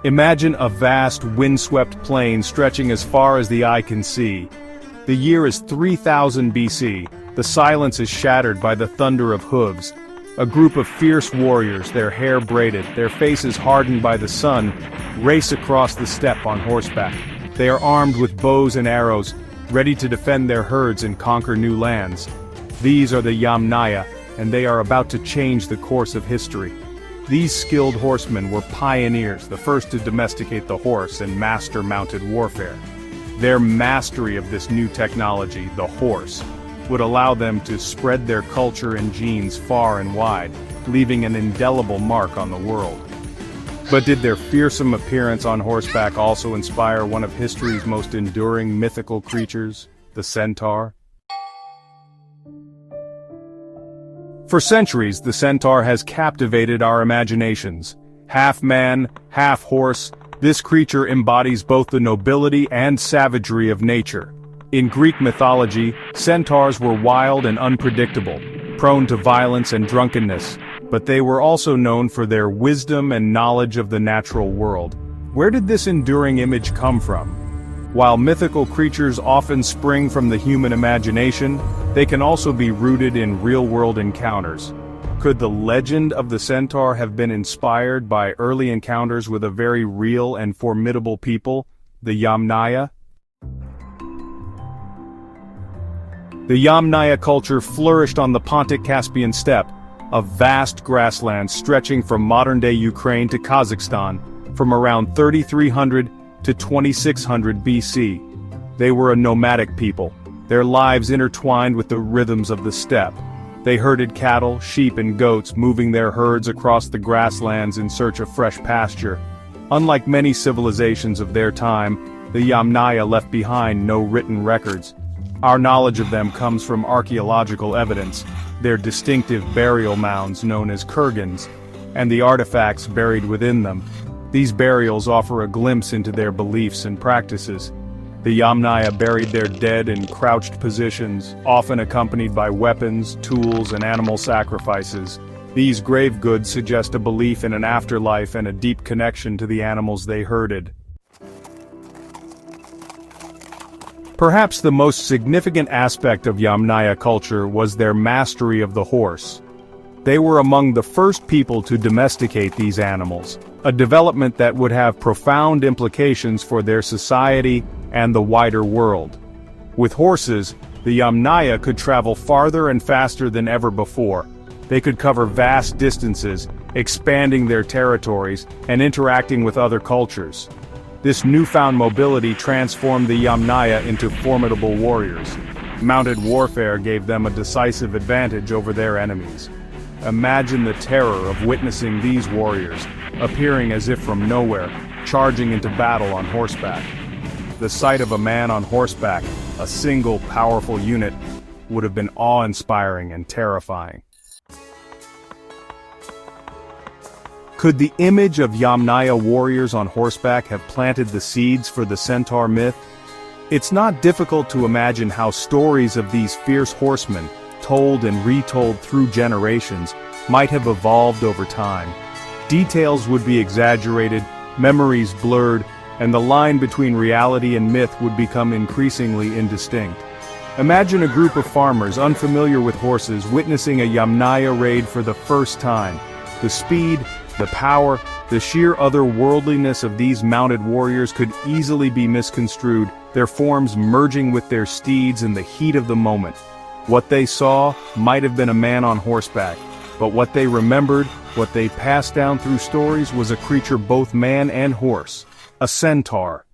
Imagine a vast, windswept plain stretching as far as the eye can see. The year is 3000 BC, the silence is shattered by the thunder of hooves. A group of fierce warriors, their hair braided, their faces hardened by the sun, race across the steppe on horseback. They are armed with bows and arrows, ready to defend their herds and conquer new lands. These are the Yamnaya, and they are about to change the course of history. These skilled horsemen were pioneers, the first to domesticate the horse and master mounted warfare. Their mastery of this new technology, the horse, would allow them to spread their culture and genes far and wide, leaving an indelible mark on the world. But did their fearsome appearance on horseback also inspire one of history's most enduring mythical creatures, the centaur? For centuries, the centaur has captivated our imaginations. Half man, half horse, this creature embodies both the nobility and savagery of nature. In Greek mythology, centaurs were wild and unpredictable, prone to violence and drunkenness, but they were also known for their wisdom and knowledge of the natural world. Where did this enduring image come from? While mythical creatures often spring from the human imagination, they can also be rooted in real-world encounters. Could the legend of the centaur have been inspired by early encounters with a very real and formidable people, the Yamnaya? The Yamnaya culture flourished on the Pontic-Caspian steppe, a vast grassland stretching from modern-day Ukraine to Kazakhstan, from around 3300 to 2600 BC. They were a nomadic people, their lives intertwined with the rhythms of the steppe. They herded cattle, sheep and goats, moving their herds across the grasslands in search of fresh pasture. Unlike many civilizations of their time, the Yamnaya left behind no written records. Our knowledge of them comes from archaeological evidence, their distinctive burial mounds known as kurgans, and the artifacts buried within them. These burials offer a glimpse into their beliefs and practices. The Yamnaya buried their dead in crouched positions, often accompanied by weapons, tools, and animal sacrifices. These grave goods suggest a belief in an afterlife and a deep connection to the animals they herded. Perhaps the most significant aspect of Yamnaya culture was their mastery of the horse. They were among the first people to domesticate these animals, a development that would have profound implications for their society and the wider world. With horses, the Yamnaya could travel farther and faster than ever before. They could cover vast distances, expanding their territories and interacting with other cultures. This newfound mobility transformed the Yamnaya into formidable warriors. Mounted warfare gave them a decisive advantage over their enemies. Imagine the terror of witnessing these warriors, appearing as if from nowhere, charging into battle on horseback. The sight of a man on horseback, a single powerful unit, would have been awe-inspiring and terrifying. Could the image of Yamnaya warriors on horseback have planted the seeds for the centaur myth? It's not difficult to imagine how stories of these fierce horsemen, told and retold through generations, might have evolved over time. Details would be exaggerated, memories blurred, and the line between reality and myth would become increasingly indistinct. Imagine a group of farmers unfamiliar with horses witnessing a Yamnaya raid for the first time. The speed, the power, the sheer otherworldliness of these mounted warriors could easily be misconstrued, their forms merging with their steeds in the heat of the moment. What they saw might have been a man on horseback, but what they remembered, what they passed down through stories, was a creature both man and horse, a centaur.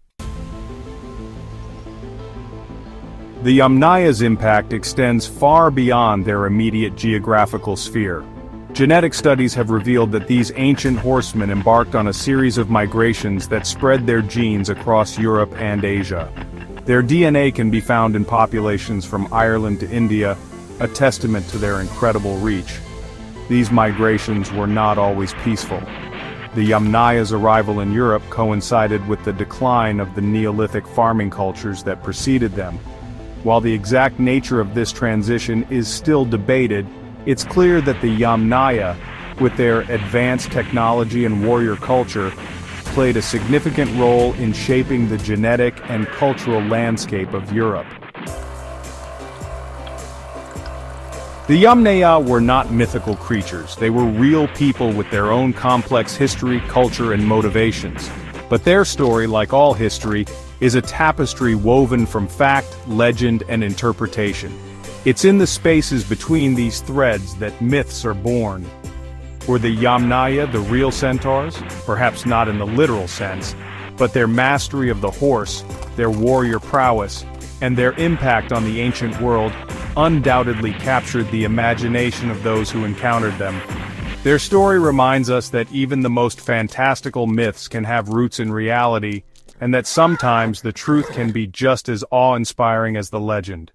The Yamnaya's impact extends far beyond their immediate geographical sphere. Genetic studies have revealed that these ancient horsemen embarked on a series of migrations that spread their genes across Europe and Asia. Their DNA can be found in populations from Ireland to India, a testament to their incredible reach. These migrations were not always peaceful. The Yamnaya's arrival in Europe coincided with the decline of the Neolithic farming cultures that preceded them. While the exact nature of this transition is still debated, it's clear that the Yamnaya, with their advanced technology and warrior culture, played a significant role in shaping the genetic and cultural landscape of Europe. The Yamnaya were not mythical creatures, they were real people with their own complex history, culture, and motivations. But their story, like all history, is a tapestry woven from fact, legend, and interpretation. It's in the spaces between these threads that myths are born. Were the Yamnaya the real centaurs? Perhaps not in the literal sense, but their mastery of the horse, their warrior prowess, and their impact on the ancient world undoubtedly captured the imagination of those who encountered them. Their story reminds us that even the most fantastical myths can have roots in reality, and that sometimes the truth can be just as awe-inspiring as the legend.